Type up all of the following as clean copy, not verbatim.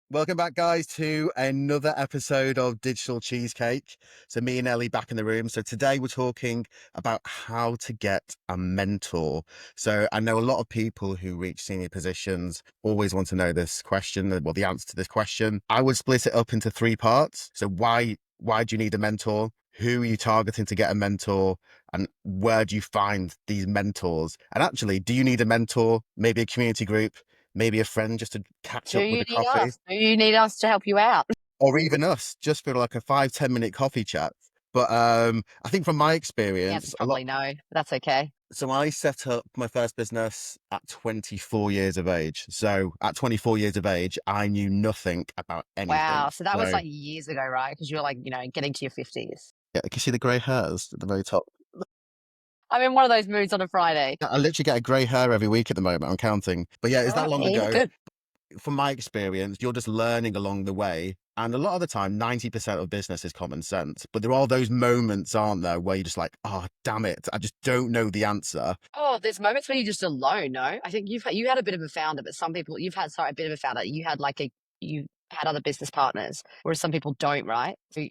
Welcome back, guys, to another episode of Digital Cheesecake. So, me and Ellie back in the room. So, today we're talking about how to get a mentor. So, I know a lot of people who reach senior positions always want to know this question, well, the answer to this question. I would split it up into three parts. So, why do you need a mentor? Who are you targeting to get a mentor? And where do you find these mentors? And actually, do you need a mentor? Maybe a community group? Maybe a friend just to catch Do up with you a need coffee, us? Do you need us to help you out? or even us just for like a 5-10 minute coffee chat. But I think from my The answer's experience, a lot. probably no, but that's okay. So I set up my first business at 24 years of age. So at 24 years of age, I knew nothing about anything. Wow. So that was So like years ago, right? Because you're like, getting to your 50s. yeah, you can see the grey hairs at the very top. I'm in one of those moods on a Friday. I literally get a grey hair every week at the moment. I'm counting. But yeah, it's that long Right. ago. Good. From my experience, you're just learning along the way. And a lot of the time, 90% of business is common sense. But there are those moments, aren't there, where you're just like, oh, damn it, I just don't know the answer. Oh, there's moments when you're just alone, no? I think you had a bit of a founder, but some people you've had sorry, a bit of a founder. You had other business partners, whereas some people don't, right? So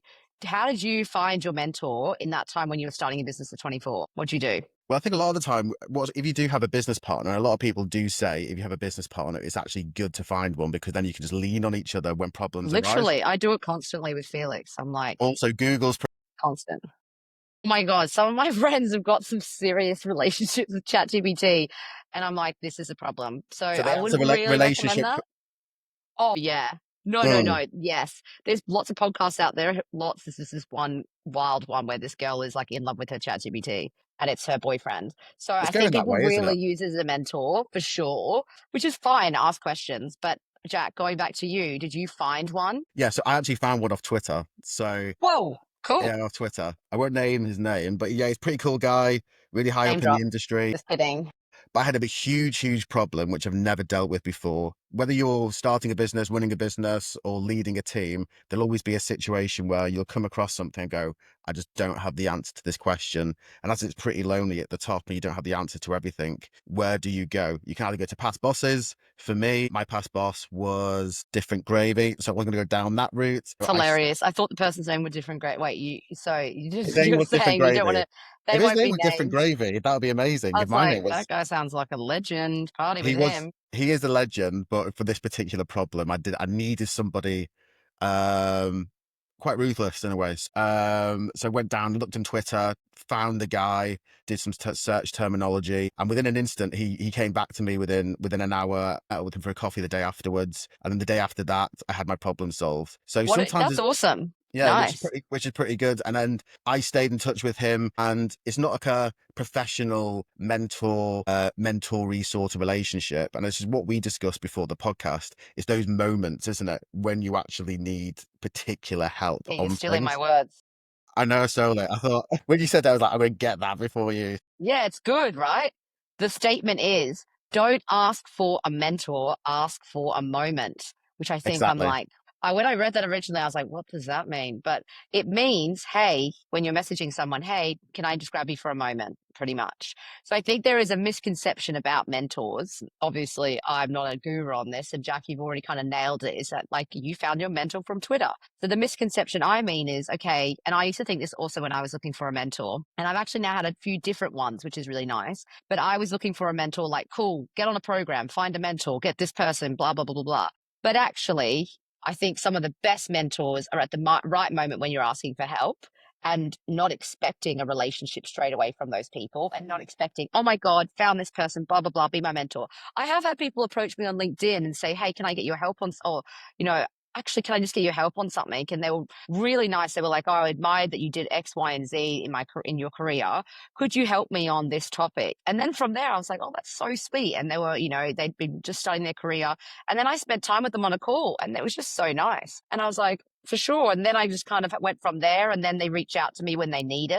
how did you find your mentor in that time when you were starting a business at 24? What'd you do? Well, I think a lot of the time, if you do have a business partner, a lot of people do say if you have a business partner, it's actually good to find one because then you can just lean on each other when problems arise. Literally, I do it constantly with Felix. I'm like Also, Google's. constant. Oh my God, some of my friends have got some serious relationships with ChatGPT, and I'm like, this is a problem. So So they I have a wouldn't really recommend relationship. that. Oh yeah. No, no, Mm, no. Yes. There's lots of podcasts out there. Lots. This is this one wild one where this girl is like in love with her ChatGPT and it's her boyfriend. So it's I going think that people way, isn't it? really use it as a mentor for sure, which is fine. Ask questions. But Jack, going back to you, did you find one? Yeah, so I actually found one off Twitter. So Whoa, cool. yeah, off Twitter. I won't name his name, but yeah, he's a pretty cool guy, really high Name up in the drop. industry. Just kidding. But I had a huge problem, which I've never dealt with before. Whether you're starting a business, running a business, or leading a team, there'll always be a situation where you'll come across something and go, I just don't have the answer to this question. And as it's pretty lonely at the top and you don't have the answer to everything, where do you go? You can either go to past bosses. For me, my past boss was Different Gravy. So I wasn't going to go down that route. It's hilarious. I thought the person's name was different. Great. Wait, you His just name you're was Different saying you don't want Gravy. to. They If his won't name be was Different named. Gravy, that would be amazing. I If was my like, name was that guy sounds like a legend. Party with he was him. he is a legend, but for this particular problem, I needed somebody um quite ruthless in a way. So I went down, looked on Twitter, found the guy, did some search terminology, and within an instant, he came back to me within an hour. Met with him for a coffee the day afterwards, and then the day after that, I had my problem solved. So sometimes That's awesome. yeah, Nice. which is pretty good. And then I stayed in touch with him, and it's not like a professional mentoree sort of relationship. And this is what we discussed before the podcast. It's those moments, isn't it, when you actually need particular help Yeah, you're on stealing my things. words. I know, so like, I thought when you said that, I was like, I'm gonna get that before you. Yeah, it's good, right? The statement is don't ask for a mentor, ask for a moment, which I think I'm Exactly. like, when I read that originally, I was like, what does that mean? But it means, hey, when you're messaging someone, hey, can I just grab you for a moment? Pretty much. So I think there is a misconception about mentors. Obviously, I'm not a guru on this, and Jack, you've already kind of nailed it. Is that like you found your mentor from Twitter? So the misconception I mean is, okay, and I used to think this also when I was looking for a mentor, and I've actually now had a few different ones, which is really nice. But I was looking for a mentor, like, cool, get on a program, find a mentor, get this person, blah, blah, blah, blah, blah. But actually, I think some of the best mentors are at the right moment when you're asking for help and not expecting a relationship straight away from those people and not expecting, oh my God, found this person, blah, blah, blah, be my mentor. I have had people approach me on LinkedIn and say, hey, can I get your help on, or, you know, actually, can I just get your help on something? And they were really nice. They were like, oh, I admired that you did X, Y, and Z in your career. Could you help me on this topic? And then from there, I was like, oh, that's so sweet. And they were, they'd been just starting their career. And then I spent time with them on a call and it was just so nice. And I was like, for sure. And then I just kind of went from there. And then they reach out to me when they need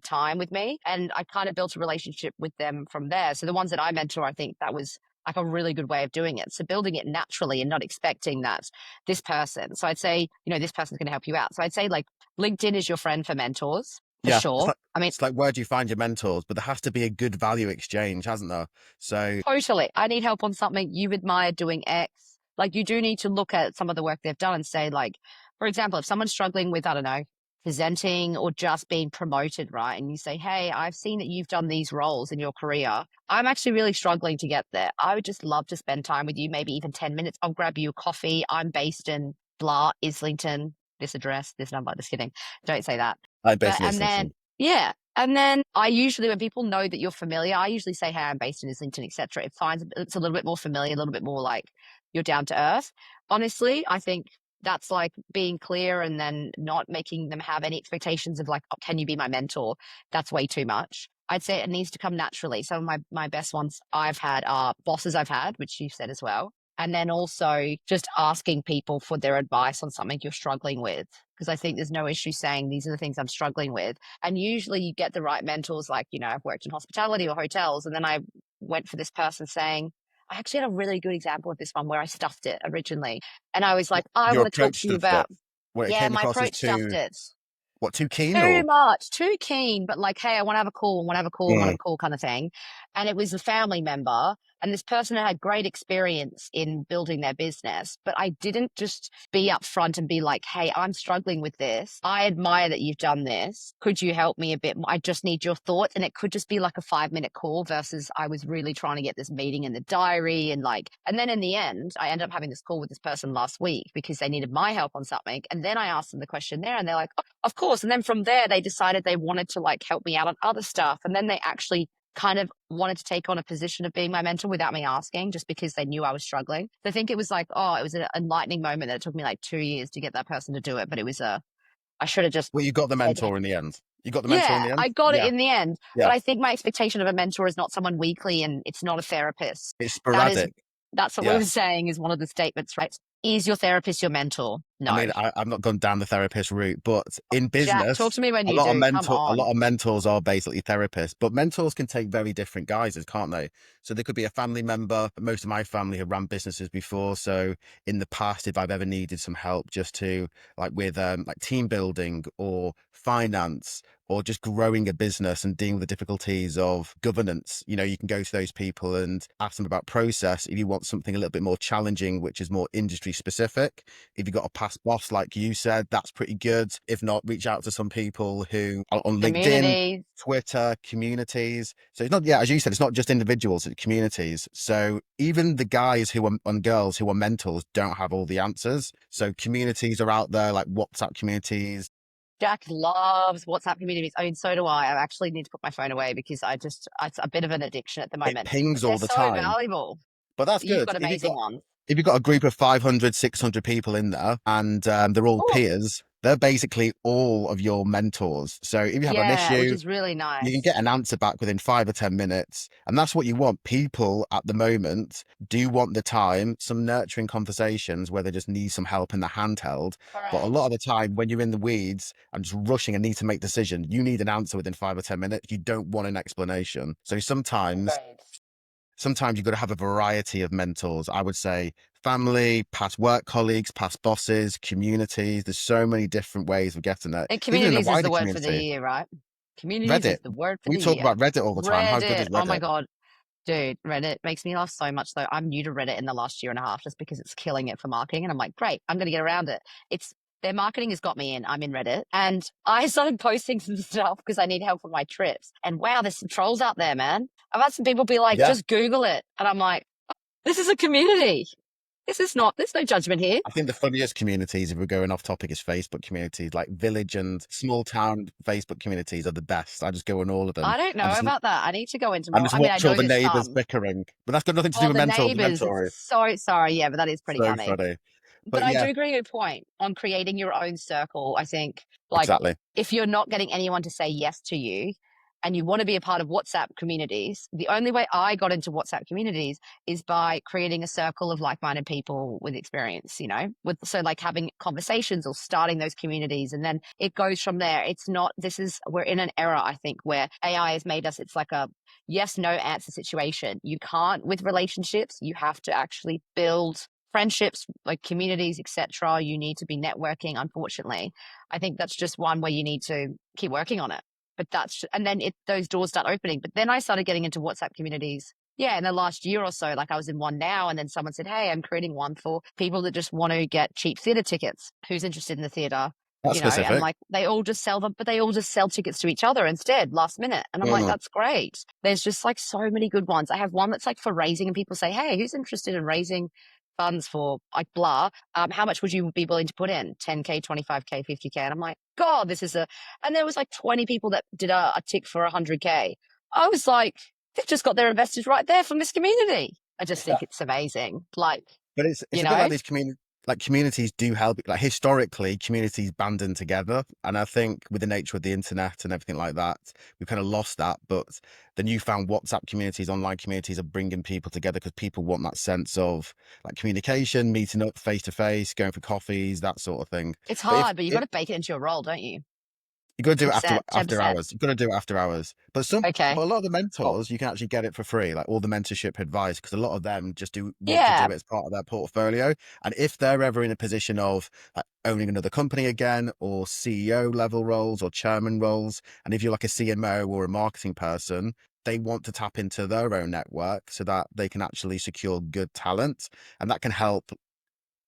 time with me. And I kind of built a relationship with them from there. So the ones that I mentor, I think that was like a really good way of doing it. So building it naturally and not expecting that this person. So I'd say, this person's going to help you out. So I'd say like LinkedIn is your friend for mentors for Yeah, sure. I mean, it's like where do you find your mentors? But there has to be a good value exchange, hasn't there? So totally. I need help on something. You've admired doing X. Like you do need to look at some of the work they've done and say, like, for example, if someone's struggling with, I don't know, presenting or just being promoted, right? And you say, hey, I've seen that you've done these roles in your career. I'm actually really struggling to get there. I would just love to spend time with you, maybe even 10 minutes. I'll grab you a coffee. I'm based in blah, Islington, this address, this number. Just kidding. Don't say that. I But, basically and then, Islington. yeah. And then I usually, when people know that you're familiar, I usually say, hey, I'm based in Islington, etc. It finds it's a little bit more familiar, a little bit more like you're down to earth. Honestly, I think that's like being clear and then not making them have any expectations of like, oh, can you be my mentor? That's way too much. I'd say it needs to come naturally. Some of my best ones I've had are bosses I've had, which you said as well. And then also just asking people for their advice on something you're struggling with. Because I think there's no issue saying these are the things I'm struggling with. And usually you get the right mentors, like, you know, I've worked in hospitality or hotels. And then I went for this person saying, I actually had a really good example of this one where I stuffed it originally. And I was like, I Your want to talk approach to you stuffed it. about, Where it yeah, came my across as approach stuffed too, it. what, too keen Too or? much, too keen, but like, hey, I want to have a call, I want to have a call, I want to have Mm. a call kind of thing. And it was a family member. And this person had great experience in building their business. But I didn't just be upfront and be like, hey, I'm struggling with this. I admire that you've done this. Could you help me a bit more? I just need your thoughts. And it could just be like a 5 minute call versus I was really trying to get this meeting in the diary. And like, and then in the end, I ended up having this call with this person last week because they needed my help on something. And then I asked them the question there and they're like, oh, of course. And then from there, they decided they wanted to like help me out on other stuff. And then they actually kind of wanted to take on a position of being my mentor without me asking, just because they knew I was struggling. So I think it was like, oh, it was an enlightening moment that it took me like 2 years to get that person to do it. But it was I should have just Well, you got the said, mentor in the end. You got the mentor in yeah, the end? I got it Yeah. in the end. Yeah. But I think my expectation of a mentor is not someone weekly and it's not a therapist. It's That is, sporadic. that's what we Yeah. were saying is one of the statements, right? Is your therapist your mentor? I No. mean, I've not gone down the therapist route, but in Jack, talk business, to me when you do. Come a on. lot of mentors are basically therapists, but mentors can take very different guises, can't they? So they could be a family member. Most of my family have run businesses before. So in the past, if I've ever needed some help just to like with like team building or finance or just growing a business and dealing with the difficulties of governance, you know, you can go to those people and ask them about process. If you want something a little bit more challenging, which is more industry specific, if you've got a past boss, like you said, that's pretty good. If not, reach out to some people who are on LinkedIn, Communities. Twitter, communities. So it's not, yeah, as you said, it's not just individuals, it's communities. So even the guys who are and girls who are mentors don't have all the answers. So communities are out there, like WhatsApp communities. Jack loves WhatsApp communities. I mean, so do I. I actually need to put my phone away because it's a bit of an addiction at the It moment. pings But they're all the so time. valuable. But that's You've good. got amazing ones. If you've got a group of 500, 600 people in there and they're all Oh, peers, they're basically all of your mentors. So if you have an yeah, which issue, is really you can nice. get an answer back within 5 or 10 minutes. And that's what you want. People at the moment do want the time, some nurturing conversations where they just need some help in the handheld. But a lot Correct. of the time, when you're in the weeds and just rushing and need to make decisions, you need an answer within 5 or 10 minutes. You don't want an explanation. So Agreed. sometimes you've got to have a variety of mentors. I would say family, past work colleagues, past bosses, communities. There's so many different ways of getting it. And Even in a communities is wider the word for the community. year, right? Communities Reddit. is the word for We the talk year. about Reddit all the time. How good Reddit. is Oh my Reddit? God. Dude, Reddit makes me laugh so much though. I'm new to Reddit in the last year and a half just because it's killing it for marketing. And I'm like, great, I'm going to get around it. It's their marketing has got me in. I'm in Reddit and I started posting some stuff because I need help with my trips. And wow, there's some trolls out there, man. I've had some people be like, Yeah. just Google it. And I'm like, this is a community. There's no judgment here. I think the funniest communities, if we're going off topic, is Facebook communities. Like village and small town Facebook communities are the best. I just go on all of them I don't and know about that. I need to go into and more. just I mean, I watch all know the there's neighbors some. bickering. But that's got nothing to do Oh, with the mental neighbors. mentoring. So sorry. Yeah, but that is pretty So funny. funny. But But I do yeah, agree with your point on creating your own circle. I think, like, exactly. if you're not getting anyone to say yes to you and you want to be a part of WhatsApp communities, the only way I got into WhatsApp communities is by creating a circle of like minded people with experience, you know, so like having conversations or starting those communities. And then it goes from there. It's not, we're in an era, I think, where AI has made us, it's like a yes, no answer situation. You can't, with relationships, you have to actually build friendships, like communities, etc. You need to be networking. Unfortunately, I think that's just one where you need to keep working on it. But and then those doors start opening. But then I started getting into WhatsApp communities Yeah, in the last year or so, like I was in one now, and then someone said, "Hey, I'm creating one for people that just want to get cheap theatre tickets. Who's interested in the theatre?" That's You know, and specific. like they all just sell them, but they all just sell tickets to each other instead, last minute. And I'm like, Mm, that's great. There's just like so many good ones. I have one that's like for raising, and people say, "Hey, who's interested in raising funds for like blah? How much would you be willing to put in? 10K, 25K, 50K?" And I'm like, God, this is a. And there was like 20 people that did a tick for 100K. I was like, they've just got their investors right there from this community. I just think it's amazing. Like, but it's you a bit know, like these communities do help. Like historically, communities banding together, and I think with the nature of the internet and everything like that, we've kind of lost that. But the newfound WhatsApp communities, online communities, are bringing people together because people want that sense of like communication, meeting up face to face, going for coffees, that sort of thing. it's But if hard, but you've got it, to bake it into your role, don't you? you got to do it after 10%, 10%. hours. You've got to do it after hours. But Okay, a lot of the cool. mentors, you can actually get it for free, like all the mentorship advice, because a lot of them just do want to do Yeah, it as part of their portfolio. And if they're ever in a position of like owning another company again, or CEO level roles or chairman roles, and if you're like a CMO or a marketing person, they want to tap into their own network so that they can actually secure good talent, and that can help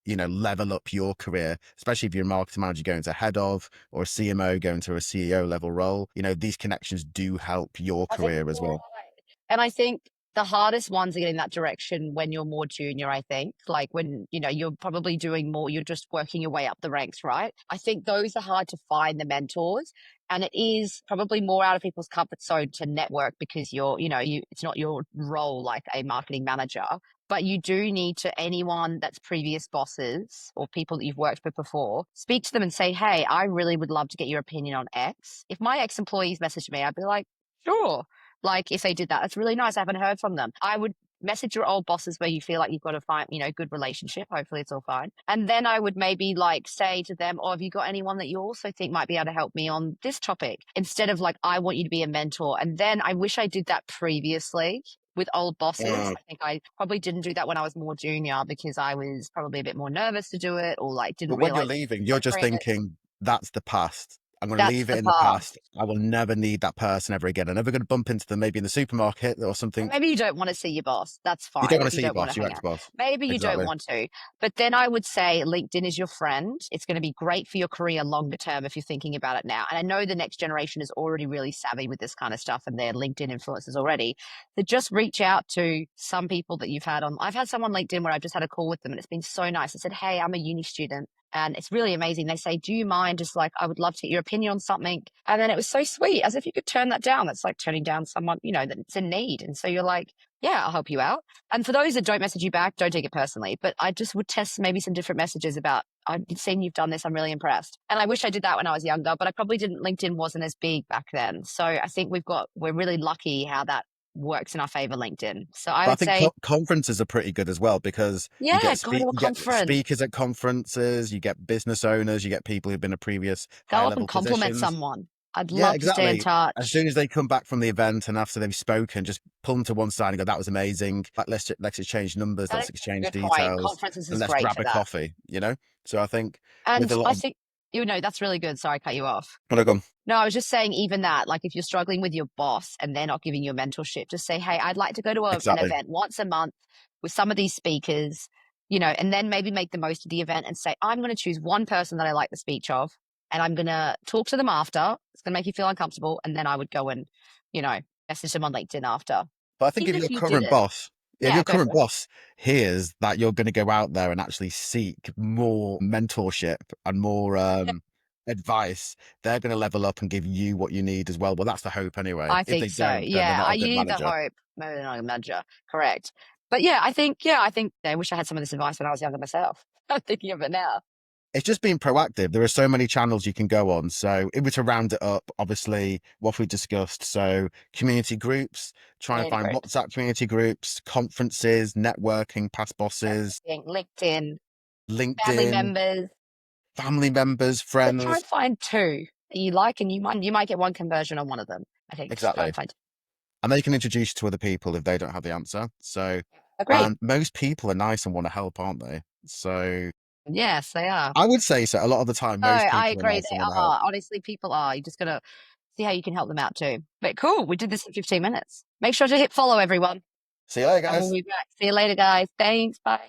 level up your career, especially if you're a marketing manager going to head of or a CMO going to a CEO level role. These connections do help your I think career as you're well. right. And I think the hardest ones are getting that direction when you're more junior, I think. Like when, you're probably doing more, you're just working your way up the ranks, right? I think those are hard to find the mentors. And it is probably more out of people's comfort zone to network because it's not your role like a marketing manager. But you do need to anyone that's previous bosses or people that you've worked with before, speak to them and say, "Hey, I really would love to get your opinion on X." If my ex employees messaged me, I'd be like, sure. Like if they did that, that's really nice. I haven't heard from them. I would message your old bosses where you feel like you've got to find, good relationship. Hopefully it's all fine. And then I would maybe like say to them, "Oh, have you got anyone that you also think might be able to help me on this topic?" Instead of like, "I want you to be a mentor." And then I wish I did that previously with old bosses. Mm. I think I probably didn't do that when I was more junior because I was probably a bit more nervous to do it or like didn't But when you're realize leaving, you're just appropriate. thinking, that's the past. I'm going to That's leave it the in the part. past. I will never need that person ever again. I'm never going to bump into them maybe in the supermarket or Or something. maybe you don't want to see your boss. That's You don't fine want if to you see your don't want boss, to your hang out. ex-boss. Maybe you don't Exactly. want to. But then I would say LinkedIn is your friend. It's going to be great for your career longer term if you're thinking about it now. And I know the next generation is already really savvy with this kind of stuff and they're LinkedIn influencers already. So just reach out to some people that you've had on. I've had someone LinkedIn where I've just had a call with them and it's been so nice. I said, "Hey, I'm a uni student." And it's really amazing. They say, "Do you mind? Just like, I would love to get your opinion on something." And then it was so sweet, as if you could turn that down. That's like turning down someone, that's in need. And so you're like, "Yeah, I'll help you out." And for those that don't message you back, don't take it personally. But I just would test maybe some different messages about, "I've seen you've done this. I'm really impressed." And I wish I did that when I was younger, but I probably didn't. LinkedIn wasn't as big back then. So I think we're really lucky how that works in our favor, LinkedIn. So I But I would think say, conferences are pretty good as well because yeah, go to a you get conference. speakers at conferences, you get business owners, you get people who've been in previous Go higher up and level compliment positions. someone. I'd Yeah, love to stay in exactly. As touch. soon as they come back from the event and after they've spoken, just pull them to one side and go, "That was amazing. Like, let's exchange numbers, That let's is exchange a good point. details, Conferences and is let's great grab for a that. coffee." So I think with And a lot I of think, that's really good. Sorry, I cut you off. when I go, No, I was just saying, even that, like if you're struggling with your boss and they're not giving you a mentorship, just say, "Hey, I'd like to go to an exactly. event once a month with some of these speakers, and then maybe make the most of the event and say, I'm going to choose one person that I like the speech of, and I'm going to talk to them after. It's going to make you feel uncomfortable." And then I would go and, you know, message them on LinkedIn after. But I think Even if you did it. if Yeah, your go current for it. boss hears that you're going to go out there and actually seek more mentorship and more Yeah, advice, they're going to level up and give you what you need as well. Well, that's the hope anyway. I If think they so. don't, then they're Yeah, not a you good need the manager. hope. Maybe they're not a manager. Correct. But I think I wish I had some of this advice when I was younger myself. I'm thinking of it now. It's just being proactive. There are so many channels you can go on. So if we're to round it up, obviously what we discussed. So community groups, try and Community find groups. WhatsApp community groups, conferences, networking, past bosses, LinkedIn, family LinkedIn, members. family members, But try friends. and find two that you like, and you might get one conversion on one of them. I think just try Exactly. and find. And they can introduce you to other people if they don't have the answer. So, Agreed. and most people are nice and want to help, aren't they? So Yes, they are. I would say so. A lot of the time, No, most I people are agree. nice and They want to help. are. Honestly, people are. You just gotta see how you can help them out too. But cool, we did this in 15 minutes. Make sure to hit follow, everyone. See you later, And we'll guys. be back. See you later, guys. Thanks. Bye.